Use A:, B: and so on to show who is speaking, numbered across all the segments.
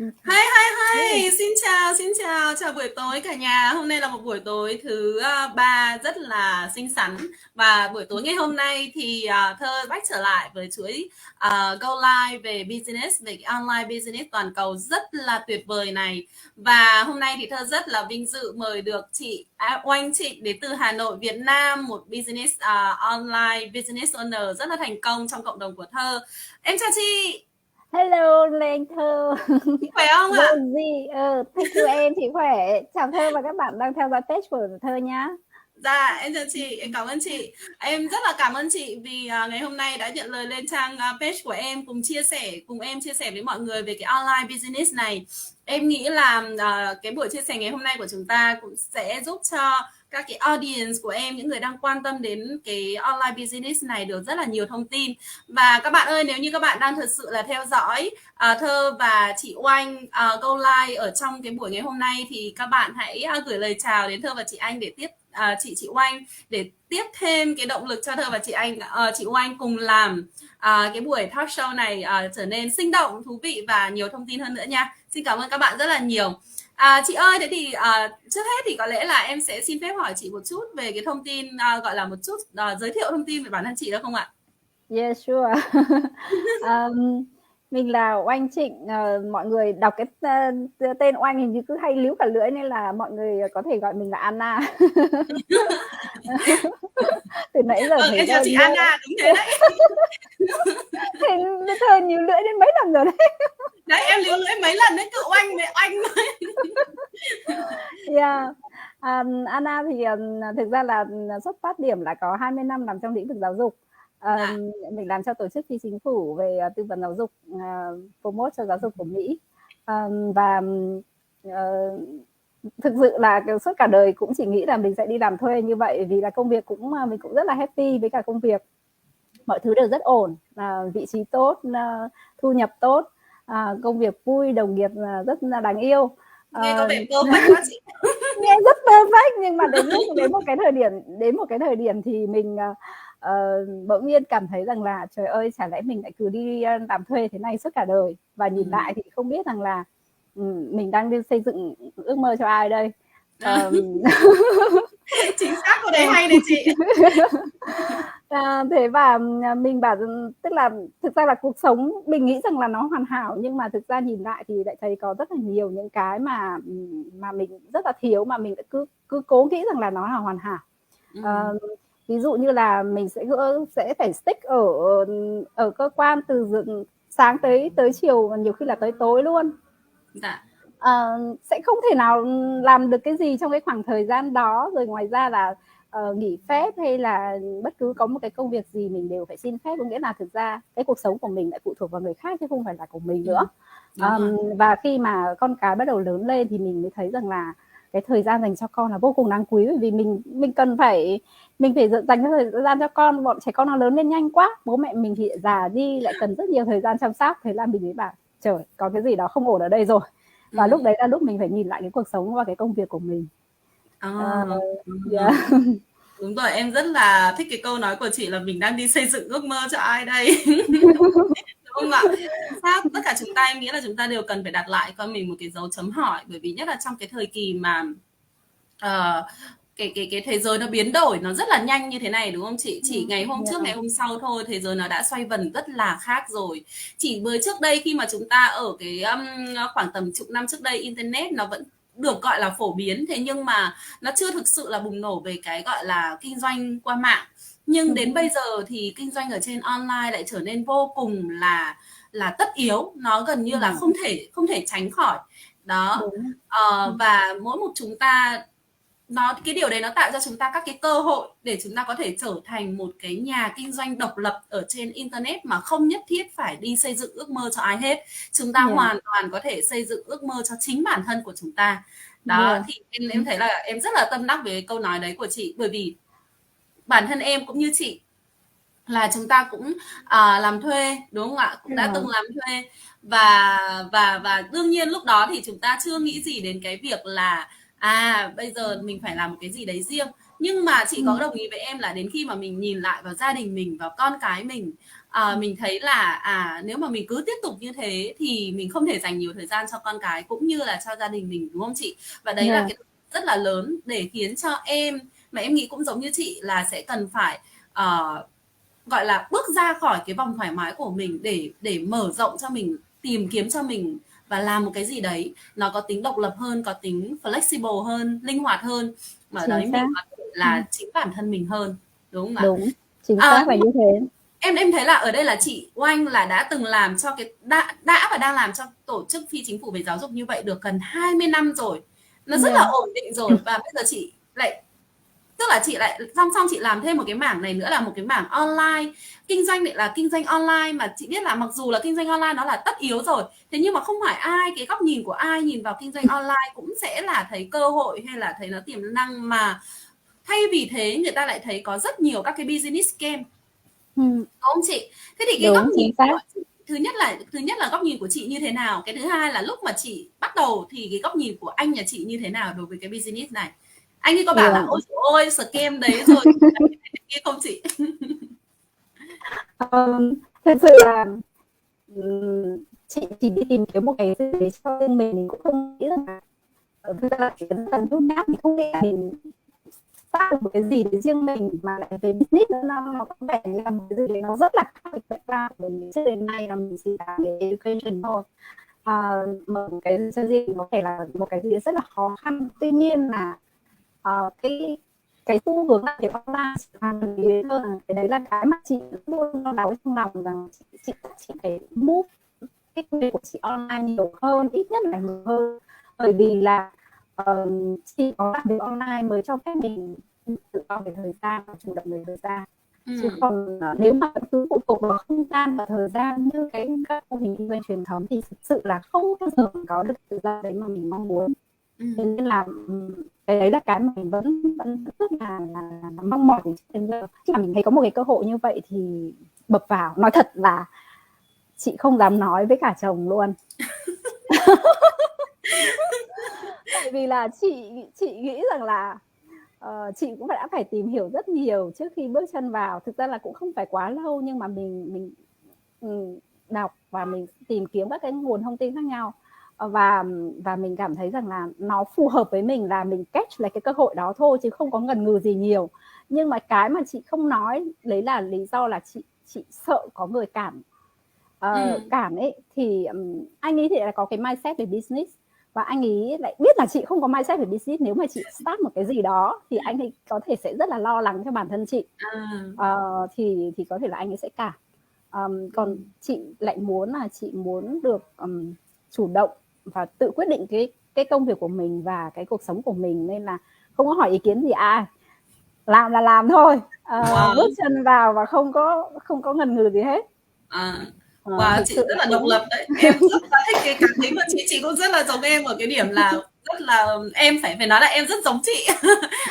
A: Hi, hi, hi, xin chào buổi tối cả nhà. Hôm nay là một buổi tối thứ ba rất là xinh xắn. Và buổi tối ngày hôm nay thì Thơ back trở lại với chuỗi Go Live về business, về cái online business toàn cầu rất là tuyệt vời này. Và hôm nay thì Thơ rất là vinh dự mời được chị Oanh Trịnh đến từ Hà Nội, Việt Nam, một business online business owner rất là thành công trong cộng đồng của Thơ. Em chào chị.
B: Hello Lê Thơ.
A: Chị khỏe không ạ?
B: Rosie, thank you em, chị khỏe. Chào Thơ và các bạn đang theo dõi page của Thơ nhá.
A: Dạ, em chào chị, em cảm ơn chị. Em rất là cảm ơn chị vì ngày hôm nay đã nhận lời lên trang page của em cùng em chia sẻ với mọi người về cái online business này. Em nghĩ là cái buổi chia sẻ ngày hôm nay của chúng ta cũng sẽ giúp cho các cái audience của em, những người đang quan tâm đến cái online business này được rất là nhiều thông tin. Và các bạn ơi, nếu như các bạn đang thật sự là theo dõi Thơ và chị Oanh Go Live ở trong cái buổi ngày hôm nay thì các bạn hãy gửi lời chào đến Thơ và chị Anh để tiếp chị Oanh để tiếp thêm cái động lực cho Thơ và chị Oanh cùng làm cái buổi talk show này trở nên sinh động, thú vị và nhiều thông tin hơn nữa nha. Xin cảm ơn các bạn rất là nhiều. Chị ơi, thế thì trước hết thì có lẽ là em sẽ xin phép hỏi chị một chút về cái thông tin gọi là một chút giới thiệu thông tin về bản thân chị được không ạ?
B: Yeah, sure. Mình là Oanh Trịnh, mọi người đọc cái tên Oanh hình như cứ hay líu cả lưỡi nên là mọi người có thể gọi mình là Anna. Từ nãy giờ
A: Vâng,
B: thấy
A: em chào chị Anna, đúng thế đấy.
B: thấy Thơ níu lưỡi đến mấy lần rồi đấy.
A: Đấy, em líu lưỡi mấy lần đấy, cậu Oanh với Oanh.
B: Yeah. Anna thì thực ra là xuất phát điểm là có 20 năm làm trong lĩnh vực giáo dục.
A: Dạ.
B: Mình làm cho tổ chức phi chính phủ về tư vấn giáo dục, promote cho giáo dục của Mỹ. Và thực sự là suốt cả đời cũng chỉ nghĩ là mình sẽ đi làm thuê như vậy, vì là công việc cũng mình cũng rất là happy với cả công việc, mọi thứ đều rất ổn, vị trí tốt, thu nhập tốt, công việc vui, đồng nghiệp rất là đáng yêu.
A: Nghe có vẻ perfect quá chị.
B: Nghe rất perfect, nhưng mà đến một cái thời điểm thì mình bỗng nhiên cảm thấy rằng là trời ơi, chả lẽ mình lại cứ đi làm thuê thế này suốt cả đời, và nhìn lại thì không biết rằng là mình đang đi xây dựng ước mơ cho ai đây.
A: Chính xác, câu đấy hay này chị.
B: Thế và mình bảo, tức là thực ra là cuộc sống mình nghĩ rằng là nó hoàn hảo, nhưng mà thực ra nhìn lại thì lại thấy có rất là nhiều những cái mà mình rất là thiếu, mà mình cứ cố nghĩ rằng là nó là hoàn hảo. Ví dụ như là mình sẽ phải stick ở cơ quan từ sáng tới chiều, nhiều khi là tới tối luôn.
A: Dạ.
B: Sẽ không thể nào làm được cái gì trong cái khoảng thời gian đó, rồi ngoài ra là nghỉ phép hay là bất cứ có một cái công việc gì mình đều phải xin phép, có nghĩa là thực ra cái cuộc sống của mình lại phụ thuộc vào người khác chứ không phải là của mình nữa.
A: Đúng rồi.
B: Và khi mà con cái bắt đầu lớn lên thì mình mới thấy rằng là cái thời gian dành cho con là vô cùng đáng quý, bởi vì mình phải dành thời gian cho con. Bọn trẻ con nó lớn lên nhanh quá, bố mẹ mình thì già đi, lại cần rất nhiều thời gian chăm sóc, thế là mình mới bảo trời, có cái gì đó không ổn ở đây rồi. Và lúc đấy là lúc mình phải nhìn lại cái cuộc sống và cái công việc của mình. Yeah.
A: Đúng rồi, em rất là thích cái câu nói của chị là mình đang đi xây dựng ước mơ cho ai đây. Đúng không ạ? Chính xác, tất cả chúng ta em nghĩ là chúng ta đều cần phải đặt lại cho mình một cái dấu chấm hỏi, bởi vì nhất là trong cái thời kỳ mà uh, cái thế giới nó biến đổi nó rất là nhanh như thế này, đúng không chị? Chỉ ngày hôm trước ngày hôm sau thôi, thế giới nó đã xoay vần rất là khác rồi. Chỉ mới trước đây khi mà chúng ta ở cái khoảng tầm chục năm trước đây, internet nó vẫn được gọi là phổ biến, thế nhưng mà nó chưa thực sự là bùng nổ về cái gọi là kinh doanh qua mạng. Nhưng đến bây giờ thì kinh doanh ở trên online lại trở nên vô cùng là tất yếu, nó gần như là không thể tránh khỏi đó.
B: Đúng.
A: Và mỗi một chúng ta, cái điều đấy nó tạo cho chúng ta các cái cơ hội để chúng ta có thể trở thành một cái nhà kinh doanh độc lập ở trên internet mà không nhất thiết phải đi xây dựng ước mơ cho ai hết. Chúng ta hoàn toàn có thể xây dựng ước mơ cho chính bản thân của chúng ta. Đó, thì em thấy là em rất là tâm đắc với câu nói đấy của chị, bởi vì bản thân em cũng như chị là chúng ta cũng làm thuê, đúng không ạ? Cũng đã từng làm thuê, và đương nhiên lúc đó thì chúng ta chưa nghĩ gì đến cái việc là bây giờ mình phải làm một cái gì đấy riêng. Nhưng mà chị có đồng ý với em là đến khi mà mình nhìn lại vào gia đình mình, vào con cái mình, mình thấy là nếu mà mình cứ tiếp tục như thế thì mình không thể dành nhiều thời gian cho con cái cũng như là cho gia đình mình, đúng không chị? Và đấy là cái rất là lớn để khiến cho em, mà em nghĩ cũng giống như chị là sẽ cần phải gọi là bước ra khỏi cái vòng thoải mái của mình để mở rộng cho mình, tìm kiếm cho mình và làm một cái gì đấy nó có tính độc lập hơn, có tính flexible hơn, linh hoạt hơn, mà ở
B: Chính
A: đấy mình
B: xác.
A: có thể là chính bản thân mình hơn, đúng không ạ?
B: Đúng, chính xác là như thế.
A: Em thấy là ở đây là chị Oanh là đã từng làm cho cái đã và đang làm cho tổ chức phi chính phủ về giáo dục như vậy được gần 20 năm rồi, nó rất là ổn định rồi, và bây giờ chị lại, tức là chị lại song chị làm thêm một cái mảng này nữa là một cái mảng online kinh doanh, lại là kinh doanh online, mà chị biết là mặc dù là kinh doanh online nó là tất yếu rồi, thế nhưng mà không phải ai, cái góc nhìn của ai nhìn vào kinh doanh online cũng sẽ là thấy cơ hội hay là thấy nó tiềm năng, mà thay vì thế người ta lại thấy có rất nhiều các cái business scam, đúng không chị? Thế thì cái góc nhìn của chị, thứ nhất là góc nhìn của chị như thế nào, cái thứ hai là lúc mà chị bắt đầu thì cái góc nhìn của anh nhà chị như thế nào đối với cái business này? Anh ấy có bảo là ôi dồi ôi scam đấy rồi kia không chị?
B: Thật sự là chị chỉ đi tìm kiếm một cái gì đấy cho riêng mình cũng không nghĩ là thực ra là chỉ cần nhút nhát, mình không nghĩ là mình start được một cái gì để riêng mình, mà lại về business nó có vẻ như là một cái gì đấy nó rất là khác với background của mình trước đến nay, là mình chỉ làm về education thôi. Một cái cho riêng có thể là một cái gì rất là khó khăn, tuy nhiên là cái xu hướng làm việc online hoàn hơn, cái đấy là cái mà chị luôn lo lắng trong lòng, rằng chị phải move cái công việc của chị online nhiều hơn, ít nhất là nhiều hơn, bởi vì là chị có làm việc online mới cho phép mình tự do về thời gian và chủ động về thời gian. Chứ còn nếu mà cứ phụ thuộc vào không gian và thời gian như các mô hình kinh doanh truyền thống thì thực sự là không bao giờ có được tự do đấy mà mình mong muốn. Thế nên là cái đấy là cái mà mình vẫn rất là mong mỏi đến giờ. Khi mà mình thấy có một cái cơ hội như vậy thì bập vào. Nói thật là chị không dám nói với cả chồng luôn. Tại vì là chị nghĩ rằng là chị cũng đã phải tìm hiểu rất nhiều trước khi bước chân vào. Thực ra là cũng không phải quá lâu, nhưng mà mình đọc và mình tìm kiếm các cái nguồn thông tin khác nhau, và mình cảm thấy rằng là nó phù hợp với mình, là mình catch lại cái cơ hội đó thôi, chứ không có ngần ngừ gì nhiều. Nhưng mà cái mà chị không nói đấy là lý do là chị sợ có người cản. Cản ấy thì anh ấy thì lại có cái mindset về business, và anh ấy lại biết là chị không có mindset về business. Nếu mà chị start một cái gì đó thì anh ấy có thể sẽ rất là lo lắng cho bản thân chị. Thì có thể là anh ấy sẽ cản. Còn chị lại muốn là chị muốn được chủ động và tự quyết định cái công việc của mình và cái cuộc sống của mình, nên là không có hỏi ý kiến gì ai, làm là làm thôi. Bước chân vào và không có ngần ngừ gì hết.
A: Wow, chị rất là độc lập đấy. Em rất là thích cái cá tính của chị cũng rất là giống em ở cái điểm là rất là, em phải nói là em rất giống chị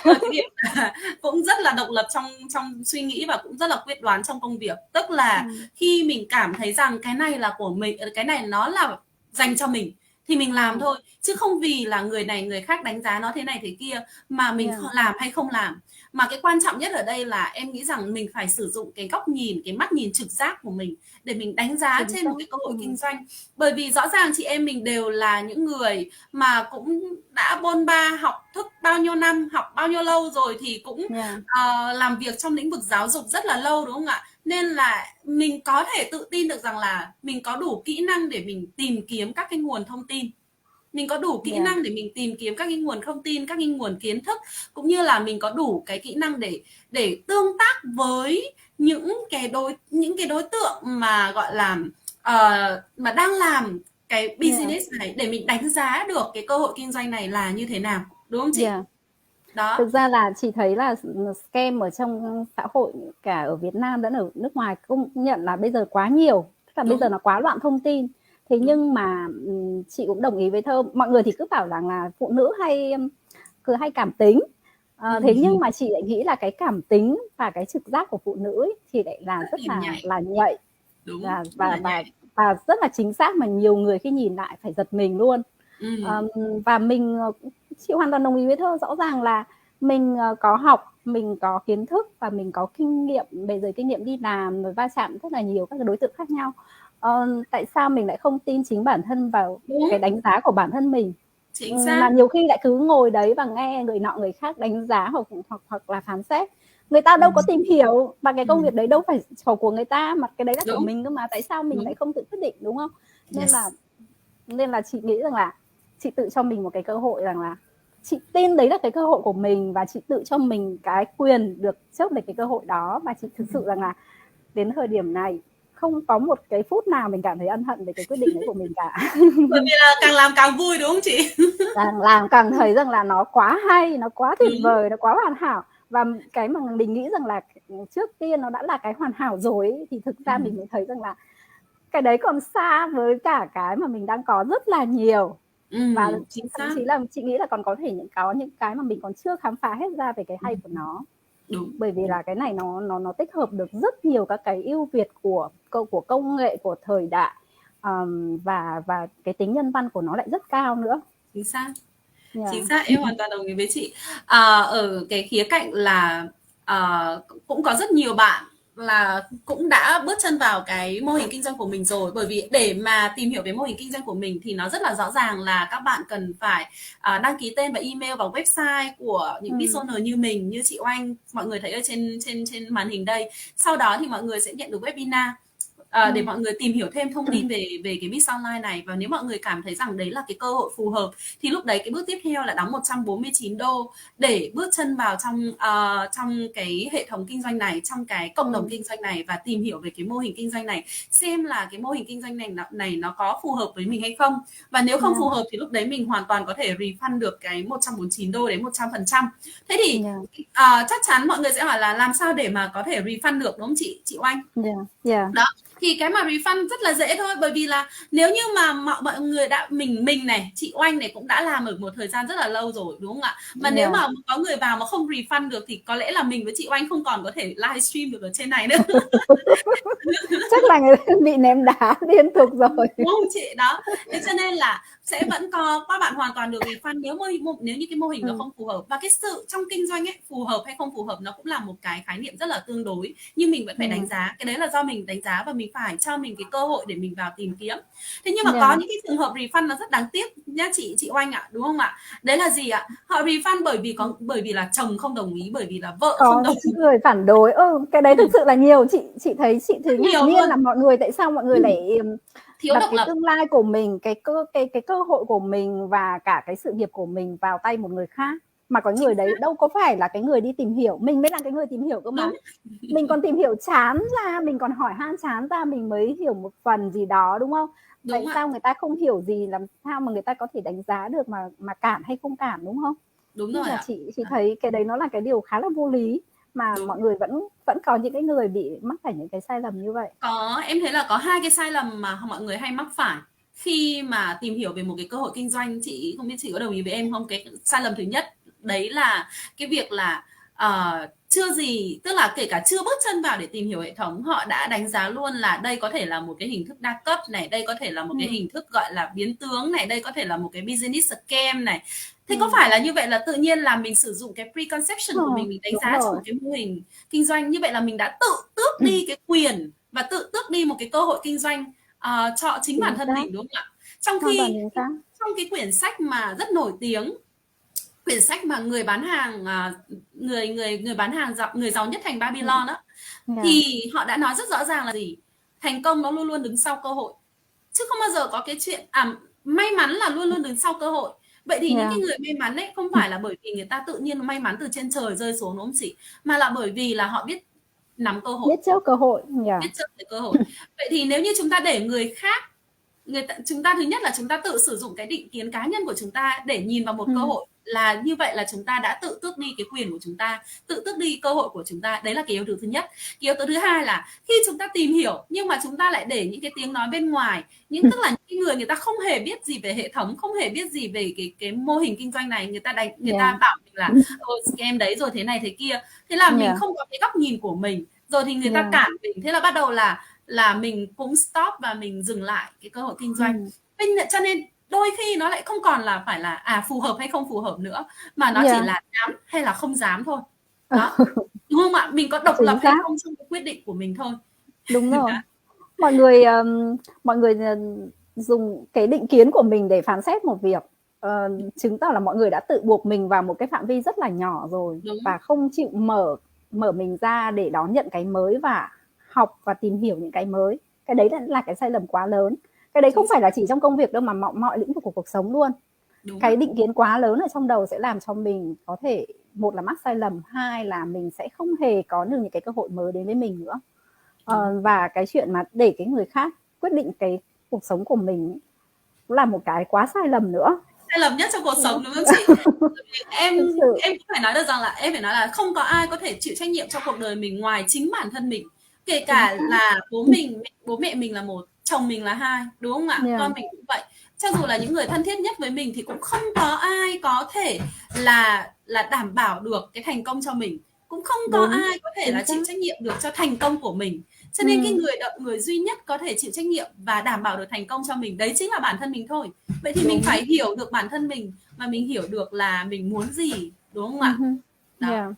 A: ở cái điểm là cũng rất là độc lập trong suy nghĩ và cũng rất là quyết đoán trong công việc. Tức là khi mình cảm thấy rằng cái này là của mình, cái này nó là dành cho mình thì mình làm thôi, chứ không vì là người này người khác đánh giá nó thế này thế kia mà mình làm hay không làm. Mà cái quan trọng nhất ở đây là em nghĩ rằng mình phải sử dụng cái góc nhìn, cái mắt nhìn trực giác của mình để mình đánh giá trên một cái cơ hội kinh doanh. Bởi vì rõ ràng chị em mình đều là những người mà cũng đã bôn ba học thức bao nhiêu năm, học bao nhiêu lâu rồi, thì cũng làm việc trong lĩnh vực giáo dục rất là lâu, đúng không ạ? Nên là mình có thể tự tin được rằng là mình có đủ kỹ năng để mình tìm kiếm các cái nguồn thông tin, mình có đủ kỹ năng để mình tìm kiếm các cái nguồn thông tin, các cái nguồn kiến thức, cũng như là mình có đủ cái kỹ năng để tương tác với những cái đối tượng mà gọi là mà đang làm cái business này, để mình đánh giá được cái cơ hội kinh doanh này là như thế nào, đúng không chị?
B: Đó. Thực ra là chị thấy là scam ở trong xã hội, cả ở Việt Nam lẫn ở nước ngoài, công nhận là bây giờ quá nhiều, tức là bây giờ nó quá loạn thông tin. Thế nhưng mà chị cũng đồng ý với Thơm, mọi người thì cứ bảo rằng là phụ nữ hay cảm tính. Thế nhưng mà chị lại nghĩ là cái cảm tính và cái trực giác của phụ nữ ấy, thì lại là rất là nhạy.
A: Đúng,
B: và rất là chính xác, mà nhiều người khi nhìn lại phải giật mình luôn. Và chị hoàn toàn đồng ý với Thơ, rõ ràng là mình có học, mình có kiến thức và mình có kinh nghiệm, bây giờ kinh nghiệm đi làm rồi va chạm rất là nhiều các cái đối tượng khác nhau. Tại sao mình lại không tin chính bản thân vào
A: Đúng,
B: cái đánh giá của bản thân mình?
A: chính xác.
B: Mà nhiều khi lại cứ ngồi đấy và nghe người nọ người khác đánh giá hoặc là phán xét. Người ta đâu có tìm hiểu, và cái công việc đấy đâu phải của người ta, mà cái đấy là của
A: Đúng,
B: mình cơ mà, tại sao mình
A: đúng.
B: lại không tự quyết định, đúng không?
A: Yes.
B: Nên là chị nghĩ rằng là chị tự cho mình một cái cơ hội, rằng là chị tin đấy là cái cơ hội của mình, và chị tự cho mình cái quyền được chớp được cái cơ hội đó. Và chị thực sự rằng là đến thời điểm này không có một cái phút nào mình cảm thấy ân hận về cái quyết định đấy của mình cả.
A: Bởi vì là càng làm càng vui đúng không chị?
B: Càng làm càng thấy rằng là nó quá hay, nó quá tuyệt
A: Đúng.
B: vời, nó quá hoàn hảo. Và cái mà mình nghĩ rằng là trước tiên nó đã là cái hoàn hảo rồi ấy, thì thực ra mình mới thấy rằng là cái đấy còn xa với cả cái mà mình đang có rất là nhiều. Và
A: Chính
B: thậm
A: xác.
B: chí là chị nghĩ là còn có thể có những cái mà mình còn chưa khám phá hết ra về cái hay của nó.
A: Đúng.
B: Bởi vì là cái này nó tích hợp được rất nhiều các cái ưu việt của công nghệ, của thời đại, và cái tính nhân văn của nó lại rất cao nữa.
A: Chính xác. Chính
B: Yeah.
A: xác, em hoàn toàn đồng ý với chị. Ở cái khía cạnh là cũng có rất nhiều bạn là cũng đã bước chân vào cái mô hình kinh doanh của mình rồi, bởi vì để mà tìm hiểu về mô hình kinh doanh của mình thì nó rất là rõ ràng là các bạn cần phải đăng ký tên và email vào website của những business owner như mình, như chị Oanh, mọi người thấy ở trên màn hình đây. Sau đó thì mọi người sẽ nhận được webinar để mọi người tìm hiểu thêm thông tin về cái Biz Online này, và nếu mọi người cảm thấy rằng đấy là cái cơ hội phù hợp thì lúc đấy cái bước tiếp theo là đóng 149 đô để bước chân vào trong cái hệ thống kinh doanh này, trong cái cộng đồng kinh doanh này, và tìm hiểu về cái mô hình kinh doanh này, xem là cái mô hình kinh doanh này nó có phù hợp với mình hay không, và nếu không phù hợp thì lúc đấy mình hoàn toàn có thể refund được cái 149 đô đến 100%. Thế thì chắc chắn mọi người sẽ hỏi là làm sao để mà có thể refund được, đúng không chị Oanh? Đó, thì cái mà refund rất là dễ thôi, bởi vì là nếu như mà mọi người đã mình này, chị Oanh này cũng đã làm ở một thời gian rất là lâu rồi, đúng không ạ? Mà nếu mà có người vào mà không refund được thì có lẽ là mình với chị Oanh không còn có thể livestream được ở trên này nữa.
B: Chắc là người bị ném đá liên tục rồi,
A: đúng không chị? Đó, thế cho nên là sẽ vẫn có các bạn hoàn toàn được refund nếu như cái mô hình nó không phù hợp. Và cái sự trong kinh doanh ấy, phù hợp hay không phù hợp nó cũng là một cái khái niệm rất là tương đối, nhưng mình vẫn phải đánh giá. Cái đấy là do mình đánh giá và mình phải cho mình cái cơ hội để mình vào tìm kiếm. Thế nhưng mà có những cái trường hợp refund nó rất đáng tiếc nhá chị Oanh ạ, đúng không ạ? Đấy là gì ạ? Họ refund bởi vì là chồng không đồng ý, bởi vì là vợ không đồng ý,
B: người phản đối. Cái đấy thực sự là nhiều. Chị thấy ngạc nhiên là mọi người, tại sao mọi người lại
A: thiếu
B: đặt
A: độc
B: cái
A: lập,
B: tương lai của mình, cái cơ hội của mình và cả cái sự nghiệp của mình vào tay một người khác, mà có người đấy đâu có phải là cái người đi tìm hiểu, mình mới là cái người tìm hiểu cơ mà.
A: đúng.
B: Mình còn tìm hiểu chán ra, mình còn hỏi han chán ra, mình mới hiểu một phần gì đó, đúng không? Tại sao người ta không hiểu gì, làm sao mà người ta có thể đánh giá được mà cảm hay không cảm, đúng không?
A: Đúng
B: Nhưng
A: rồi
B: mà
A: ạ.
B: chị thấy cái đấy nó là cái điều khá là vô lý, mà
A: Đúng.
B: mọi người vẫn có những cái người bị mắc phải những cái sai lầm như vậy.
A: Em thấy là có hai cái sai lầm mà mọi người hay mắc phải khi mà tìm hiểu về một cái cơ hội kinh doanh. Chị không biết chị có đồng ý với em không? Cái sai lầm thứ nhất đấy là cái việc là chưa gì, tức là kể cả chưa bước chân vào để tìm hiểu hệ thống, họ đã đánh giá luôn là đây có thể là một cái hình thức đa cấp này, đây có thể là một cái hình thức gọi là biến tướng này, đây có thể là một cái business scam này. Thế có phải là như vậy là tự nhiên là mình sử dụng cái preconception của mình đánh giá cho một cái mô hình kinh doanh, như vậy là mình đã tự tước đi cái quyền và tự tước đi một cái cơ hội kinh doanh cho chính bản thân mình, đúng không ạ? Trong khi trong cái quyển sách mà rất nổi tiếng, quyển sách mà người bán hàng người giàu nhất thành Babylon đó, thì họ đã nói rất rõ ràng là gì? Thành công nó luôn luôn đứng sau cơ hội, chứ không bao giờ có cái chuyện may mắn là luôn luôn đứng sau cơ hội. Vậy thì những cái người may mắn ấy không phải là bởi vì người ta tự nhiên may mắn từ trên trời rơi xuống, đúng không chị? Mà là bởi vì là họ biết nắm cơ hội,
B: biết chớp cơ hội,
A: biết chớp cái cơ hội. Vậy thì nếu như chúng ta để người khác, chúng ta thứ nhất là chúng ta tự sử dụng cái định kiến cá nhân của chúng ta để nhìn vào một cơ hội, là như vậy là chúng ta đã tự tước đi cái quyền của chúng ta, tự tước đi cơ hội của chúng ta. Đấy là cái yếu tố thứ nhất. Cái yếu tố thứ hai là khi chúng ta tìm hiểu nhưng mà chúng ta lại để những cái tiếng nói bên ngoài, tức là những người ta không hề biết gì về hệ thống, không hề biết gì về cái mô hình kinh doanh này, người ta bảo mình là scam đấy rồi thế này thế kia, thế là mình không có cái góc nhìn của mình, rồi thì người ta cản mình, thế là bắt đầu là mình cũng stop và mình dừng lại cái cơ hội kinh doanh. Cho nên đôi khi nó lại không còn là phải là phù hợp hay không phù hợp nữa, mà nó chỉ là dám hay là không dám thôi. Đó, đúng không ạ? Mình có độc lập
B: Chính
A: hay
B: xác.
A: không trong cái quyết định của mình thôi.
B: Đúng rồi.
A: Đó.
B: Mọi người dùng cái định kiến của mình để phán xét một việc, chứng tỏ là mọi người đã tự buộc mình vào một cái phạm vi rất là nhỏ rồi.
A: Đúng.
B: Và không chịu mở mình ra để đón nhận cái mới và học và tìm hiểu những cái mới. Cái đấy là cái sai lầm quá lớn. Cái đấy không phải là chỉ trong công việc đâu, mà mọi lĩnh vực của cuộc sống luôn.
A: Đúng.
B: Cái định kiến quá lớn ở trong đầu sẽ làm cho mình có thể, một là mắc sai lầm, hai là mình sẽ không hề có được những cái cơ hội mới đến với mình nữa. Và cái chuyện mà để cái người khác quyết định cái cuộc sống của mình là một cái quá sai lầm nữa.
A: Sai lầm nhất trong cuộc sống, đúng không chị? em cũng phải nói được rằng là em phải nói là không có ai có thể chịu trách nhiệm cho cuộc đời mình ngoài chính bản thân mình. Kể cả là bố mẹ mình là một, chồng mình là hai, đúng không ạ? Con mình cũng vậy. Cho dù là những người thân thiết nhất với mình thì cũng không có ai có thể là đảm bảo được cái thành công cho mình, cũng không có ai có thể là chịu trách nhiệm được cho thành công của mình. Cho nên cái người duy nhất có thể chịu trách nhiệm và đảm bảo được thành công cho mình, đấy chính là bản thân mình thôi. Vậy thì mình phải hiểu được bản thân mình, mà mình hiểu được là mình muốn gì, đúng không ạ? Đó.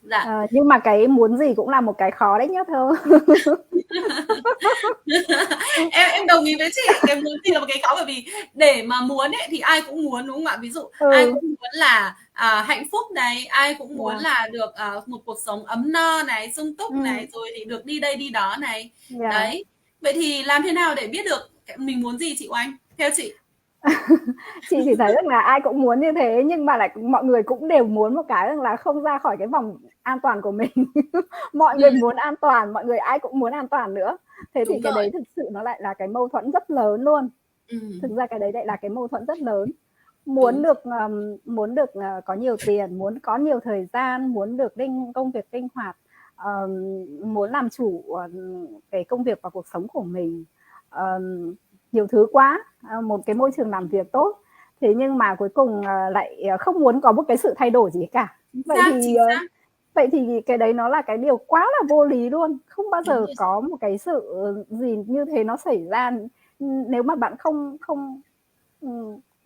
B: Dạ. Nhưng mà cái muốn gì cũng là một cái khó đấy nhá Thơ.
A: Em đồng ý với chị, cái muốn gì là một cái khó, bởi vì để mà muốn ấy thì ai cũng muốn, đúng không ạ? Ví dụ ai cũng muốn là hạnh phúc này, ai cũng muốn là được một cuộc sống ấm no này, sung túc này, rồi thì được đi đây đi đó này. Đấy. Vậy thì làm thế nào để biết được mình muốn gì chị Oanh? Theo chị?
B: Chị thì thấy rằng là ai cũng muốn như thế, nhưng mà lại mọi người cũng đều muốn một cái rằng là không ra khỏi cái vòng an toàn của mình. Mọi người muốn an toàn, mọi người ai cũng muốn an toàn nữa. Thế thì cái đấy thực sự nó lại là cái mâu thuẫn rất lớn luôn. Thực ra cái đấy lại là cái mâu thuẫn rất lớn. Muốn được có nhiều tiền, muốn có nhiều thời gian, muốn được công việc linh hoạt, muốn làm chủ cái công việc và cuộc sống của mình, nhiều thứ quá, một cái môi trường làm việc tốt. Thế nhưng mà cuối cùng lại không muốn có một cái sự thay đổi gì cả. Vậy thì cái đấy nó là cái điều quá là vô lý luôn. Không bao giờ có một cái sự gì như thế nó xảy ra nếu mà bạn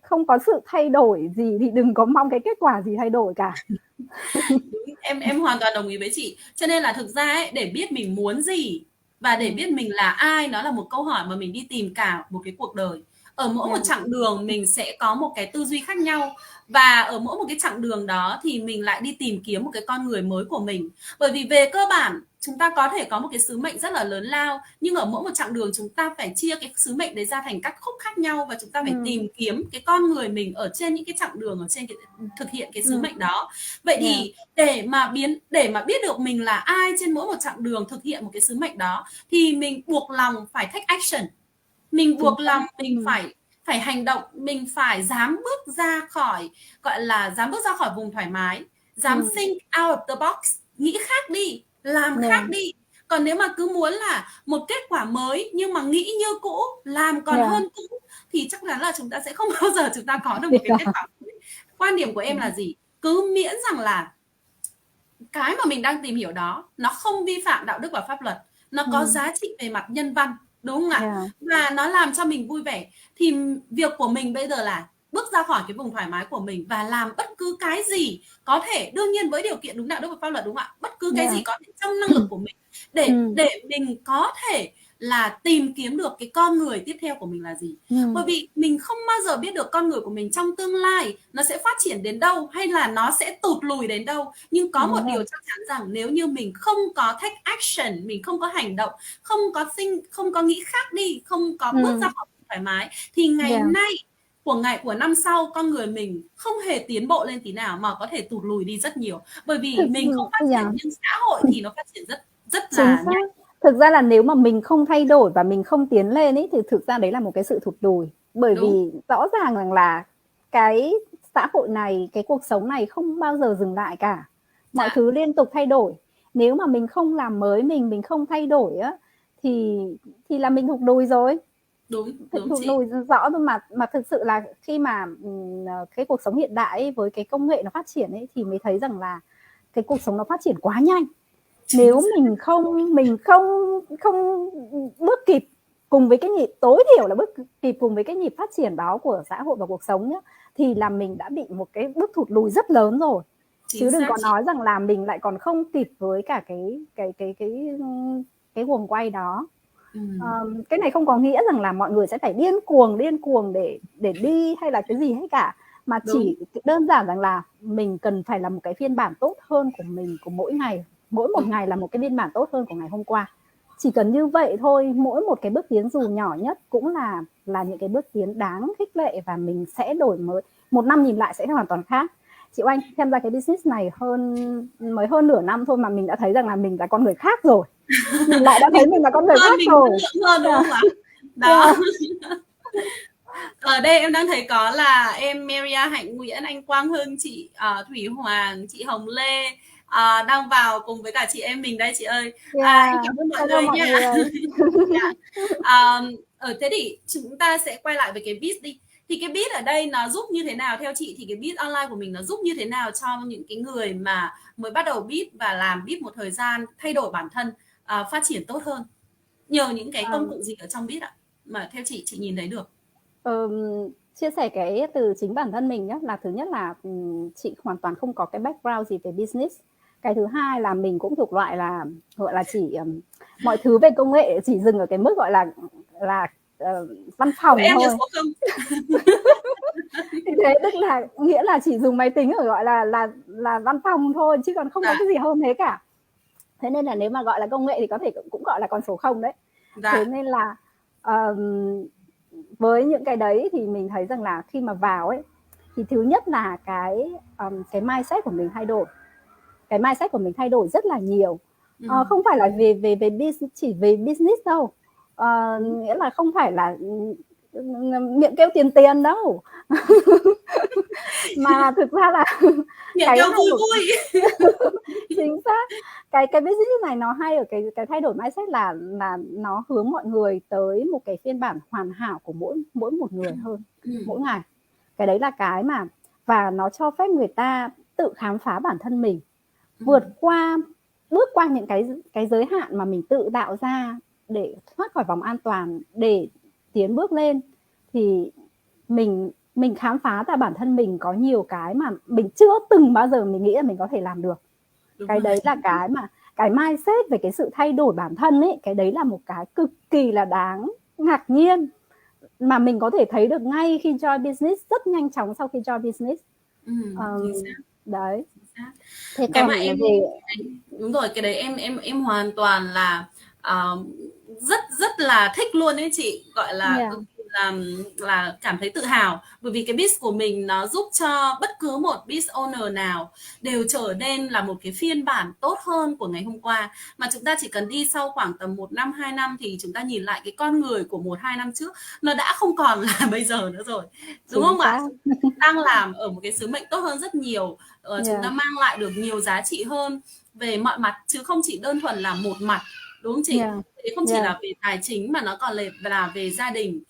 B: không có sự thay đổi gì thì đừng có mong cái kết quả gì thay đổi cả.
A: Em hoàn toàn đồng ý với chị. Cho nên là thực ra ấy, để biết mình muốn gì và để biết mình là ai, nó là một câu hỏi mà mình đi tìm cả một cái cuộc đời. Ở mỗi một chặng đường mình sẽ có một cái tư duy khác nhau, và ở mỗi một cái chặng đường đó thì mình lại đi tìm kiếm một cái con người mới của mình. Bởi vì về cơ bản chúng ta có thể có một cái sứ mệnh rất là lớn lao, nhưng ở mỗi một chặng đường chúng ta phải chia cái sứ mệnh đấy ra thành các khúc khác nhau, và chúng ta phải tìm kiếm cái con người mình ở trên những cái chặng đường, ở trên cái thực hiện cái sứ mệnh đó. Vậy thì để mà biết được mình là ai trên mỗi một chặng đường thực hiện một cái sứ mệnh đó, thì mình buộc lòng phải take action, mình buộc lòng mình phải hành động, mình phải dám bước ra khỏi, gọi là dám bước ra khỏi vùng thoải mái, dám think out of the box, nghĩ khác đi, làm khác đi. Còn nếu mà cứ muốn là một kết quả mới nhưng mà nghĩ như cũ, làm còn hơn cũ, thì chắc chắn là chúng ta sẽ không bao giờ chúng ta có được một cái kết quả mới. Quan điểm của em là gì? Cứ miễn rằng là cái mà mình đang tìm hiểu đó nó không vi phạm đạo đức và pháp luật, nó có giá trị về mặt nhân văn, đúng không ạ? Và nó làm cho mình vui vẻ, thì việc của mình bây giờ là bước ra khỏi cái vùng thoải mái của mình và làm bất cứ cái gì có thể, đương nhiên với điều kiện đúng đạo đức và pháp luật, đúng không ạ? Bất cứ cái gì có thể trong năng lực của mình để mình có thể là tìm kiếm được cái con người tiếp theo của mình là gì. Bởi vì mình không bao giờ biết được con người của mình trong tương lai nó sẽ phát triển đến đâu, hay là nó sẽ tụt lùi đến đâu. Nhưng có một điều chắc chắn rằng nếu như mình không có take action, mình không có hành động, không có nghĩ khác đi, không có bước ra khỏi thoải mái, thì ngày nay của năm sau, con người mình không hề tiến bộ lên tí nào, mà có thể tụt lùi đi rất nhiều. Bởi vì mình không phát triển, nhưng xã hội thì nó phát triển rất là nhanh.
B: Thực ra là nếu mà mình không thay đổi và mình không tiến lên ấy, thì thực ra đấy là một cái sự thụt lùi. Bởi vì rõ ràng rằng là cái xã hội này, cái cuộc sống này không bao giờ dừng lại cả. Mọi thứ liên tục thay đổi. Nếu mà mình không làm mới mình không thay đổi á, thì là mình thụt lùi rồi.
A: Đúng
B: thụt lùi rõ thôi. Mà thực sự là khi mà cái cuộc sống hiện đại ấy, với cái công nghệ nó phát triển ấy, thì mới thấy rằng là cái cuộc sống nó phát triển quá nhanh. Nếu mình không bước kịp cùng với cái nhịp tối thiểu là bước kịp cùng với cái nhịp phát triển đó của xã hội và cuộc sống nhé, thì là mình đã bị một cái bước thụt lùi rất lớn rồi. Chứ đừng có nói rằng là mình lại còn không kịp với cả cái guồng quay đó. Cái này không có nghĩa rằng là mọi người sẽ phải điên cuồng để đi hay là cái gì hết cả, mà chỉ đơn giản rằng là mình cần phải là một cái phiên bản tốt hơn của mình của mỗi ngày, mỗi một ngày là một cái phiên bản tốt hơn của ngày hôm qua. Chỉ cần như vậy thôi, mỗi một cái bước tiến dù nhỏ nhất cũng là những cái bước tiến đáng khích lệ, và mình sẽ đổi mới. Một năm nhìn lại sẽ hoàn toàn khác. Chị Oanh tham gia cái business này mới hơn nửa năm thôi mà mình đã thấy rằng là mình là con người khác rồi. Mình lại đã thấy mình là con người khác rồi.
A: Hơn đúng không ạ? Đó. Ở đây em đang thấy có là em Maria Hạnh Nguyễn, anh Quang Hưng, chị Thủy Hoàng, chị Hồng Lê đang vào cùng với cả chị em mình đây chị ơi. Em cảm ơn mọi người nha. Thế thì chúng ta sẽ quay lại với cái biz đi. Thì cái biz ở đây nó giúp như thế nào theo chị, thì cái biz online của mình nó giúp như thế nào cho những cái người mà mới bắt đầu biz và làm biz một thời gian, thay đổi bản thân, phát triển tốt hơn, nhờ những cái công cụ gì ở trong biz ạ, mà theo chị nhìn thấy được?
B: Chia sẻ cái từ chính bản thân mình nhé, là thứ nhất là chị hoàn toàn không có cái background gì về business. Cái thứ hai là mình cũng thuộc loại là gọi là chỉ mọi thứ về công nghệ chỉ dừng ở cái mức gọi là văn phòng thôi. Thì thế tức là nghĩa là chỉ dùng máy tính ở gọi là văn phòng thôi, chứ còn không có cái gì hơn thế cả. Thế nên là nếu mà gọi là công nghệ thì có thể cũng gọi là con số 0 đấy. Thế nên là với những cái đấy thì mình thấy rằng là khi mà vào ấy thì thứ nhất là cái mindset của mình thay đổi. Cái mindset của mình thay đổi rất là nhiều. Không phải là về chỉ về business đâu. Nghĩa là không phải là miệng kêu tiền đâu. Mà thực ra là
A: miệng kêu vui.
B: Chính xác. Cái business này nó hay ở cái thay đổi mindset là nó hướng mọi người tới một cái phiên bản hoàn hảo của mỗi một người hơn mỗi ngày. Cái đấy là cái mà, và nó cho phép người ta tự khám phá bản thân mình, bước qua những cái giới hạn mà mình tự tạo ra để thoát khỏi vòng an toàn, để tiến bước lên. Thì mình khám phá ra bản thân mình có nhiều cái mà mình chưa từng bao giờ mình nghĩ là mình có thể làm được. Cái đấy là cái mà cái mindset về cái sự thay đổi bản thân ấy, cái đấy là một cái cực kỳ là đáng ngạc nhiên mà mình có thể thấy được ngay khi join business, rất nhanh chóng sau khi join business. Đấy.
A: Thế cái mà em đúng rồi, cái đấy em hoàn toàn là rất là thích luôn đấy chị, gọi là là cảm thấy tự hào, bởi vì cái biz của mình nó giúp cho bất cứ một biz owner nào đều trở nên là một cái phiên bản tốt hơn của ngày hôm qua. Mà chúng ta chỉ cần đi sau khoảng tầm 1 năm 2 năm thì chúng ta nhìn lại cái con người của 1-2 năm trước, nó đã không còn là bây giờ nữa rồi, đúng không ạ? Chúng ta đang làm ở một cái sứ mệnh tốt hơn rất nhiều. Chúng ta mang lại được nhiều giá trị hơn về mọi mặt, chứ không chỉ đơn thuần là một mặt, đúng không chị? Không chỉ là về tài chính mà nó còn là về gia đình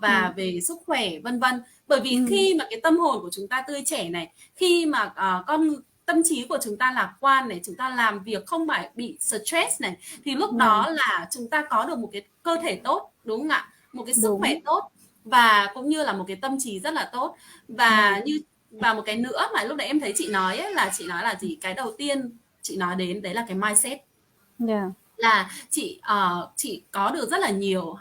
A: và về sức khỏe vân vân. Bởi vì khi mà cái tâm hồn của chúng ta tươi trẻ này, khi mà tâm trí của chúng ta lạc quan này, chúng ta làm việc không phải bị stress này, thì lúc đó là chúng ta có được một cái cơ thể tốt, đúng không ạ? Một cái sức khỏe tốt, và cũng như là một cái tâm trí rất là tốt. Và một cái nữa mà lúc nãy em thấy chị nói ấy, là chị nói là gì? Cái đầu tiên chị nói đến đấy là cái mindset. Là chị có được rất là nhiều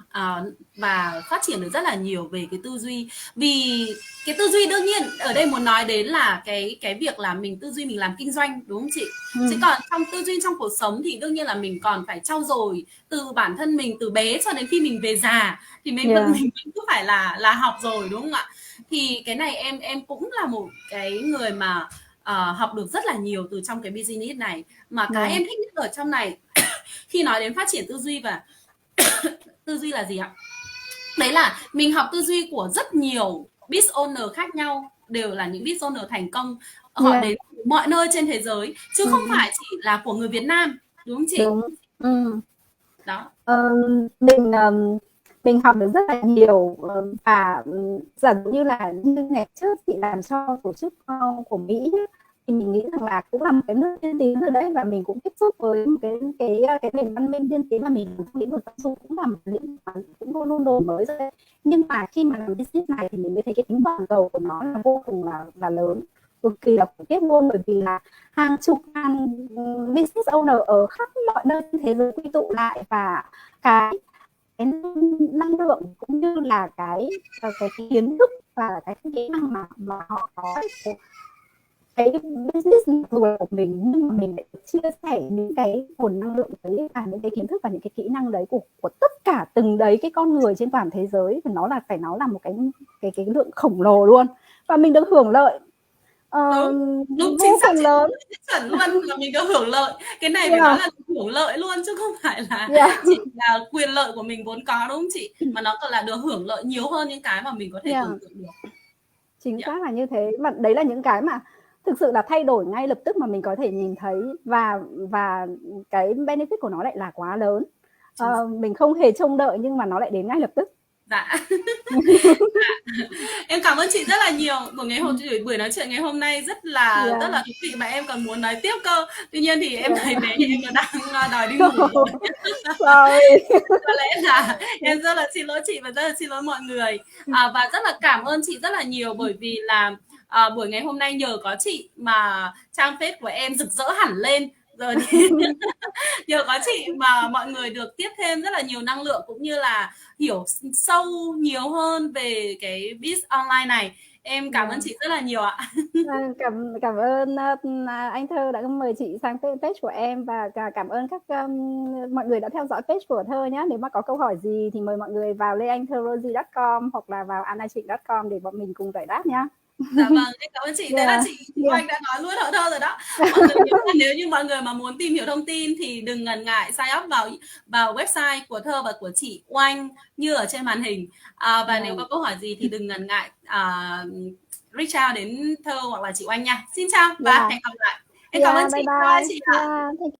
A: và phát triển được rất là nhiều về cái tư duy. Vì cái tư duy đương nhiên ở đây muốn nói đến là cái việc là mình tư duy mình làm kinh doanh, đúng không chị? Chứ còn trong tư duy trong cuộc sống thì đương nhiên là mình còn phải trau dồi từ bản thân mình từ bé cho đến khi mình về già, thì mình vẫn cứ phải là học rồi, đúng không ạ? Thì cái này em cũng là một cái người mà học được rất là nhiều từ trong cái business này. Mà cái em thích nhất ở trong này khi nói đến phát triển tư duy và tư duy là gì ạ? Đấy là mình học tư duy của rất nhiều biz owner khác nhau, đều là những biz owner thành công, họ đến mọi nơi trên thế giới, chứ không phải chỉ là của người Việt Nam, đúng không chị? Đó.
B: Mình học được rất là nhiều, và giả dụ như là như ngày trước chị làm cho tổ chức của Mỹ, thì mình nghĩ rằng là cũng là một cái nước tiên tiến rồi đấy, và mình cũng tiếp xúc với một cái nền văn minh tiên tiến mà mình trong lĩnh vực giáo dục cũng là một lĩnh vực cũng luôn luôn đổi mới rồi đấy. Nhưng mà khi mà làm business này thì mình mới thấy cái tính toàn cầu của nó là vô cùng là lớn, cực kỳ là khủng khiếp luôn, bởi vì là hàng chục ngàn business owner ở khắp mọi nơi trên thế giới quy tụ lại, và cái năng lượng cũng như là cái kiến thức và cái kỹ năng mà họ có cái business dù là của mình, nhưng mà mình lại chia sẻ những cái nguồn năng lượng đấy và những cái kiến thức và những cái kỹ năng đấy của tất cả từng đấy cái con người trên toàn thế giới, thì nó là phải nói là một cái lượng khổng lồ luôn, và mình được hưởng lợi
A: đúng chính
B: vô
A: xác,
B: cùng
A: chị
B: lớn.
A: chuẩn luôn là mình được hưởng lợi. Cái này phải nói
B: Yeah.
A: là hưởng lợi luôn chứ không phải là
B: Yeah.
A: chỉ là quyền lợi của mình vốn có, đúng không chị? Mà nó còn là được hưởng lợi nhiều hơn những cái mà mình có thể
B: Yeah.
A: tưởng tượng được.
B: Chính xác là như thế, mà đấy là những cái mà thực sự là thay đổi ngay lập tức mà mình có thể nhìn thấy, và cái benefit của nó lại là quá lớn. Mình không hề trông đợi nhưng mà nó lại đến ngay lập tức.
A: Dạ. Em cảm ơn chị rất là nhiều. Buổi nói chuyện ngày hôm nay rất là thú vị, mà em còn muốn nói tiếp cơ. Tuy nhiên thì em thấy bé nhà em nó đang đòi đi ngủ rồi. Có lẽ là em rất là xin lỗi chị và rất là xin lỗi mọi người. Và rất là cảm ơn chị rất là nhiều, bởi vì là buổi ngày hôm nay nhờ có chị mà trang page của em rực rỡ hẳn lên rồi. Nhờ có chị mà mọi người được tiếp thêm rất là nhiều năng lượng, cũng như là hiểu sâu nhiều hơn về cái biz online này. Em cảm ơn chị rất là nhiều ạ.
B: Cảm ơn anh Thơ đã mời chị sang page của em, và cảm ơn mọi người đã theo dõi page của Thơ nhé. Nếu mà có câu hỏi gì thì mời mọi người vào leanhthorozy.com hoặc là vào annatrịnh.com để bọn mình cùng giải đáp nhé.
A: Dạ vâng, em cảm ơn chị. Đấy là chị Oanh đã nói luôn Thơ rồi đó. Mọi người, nếu như mọi người mà muốn tìm hiểu thông tin thì đừng ngần ngại sign up vào website của Thơ và của chị Oanh như ở trên màn hình. Và nếu có câu hỏi gì thì đừng ngần ngại reach out đến Thơ hoặc là chị Oanh nha. Xin chào và hẹn gặp lại. Em cảm ơn chị. Bye chị ạ.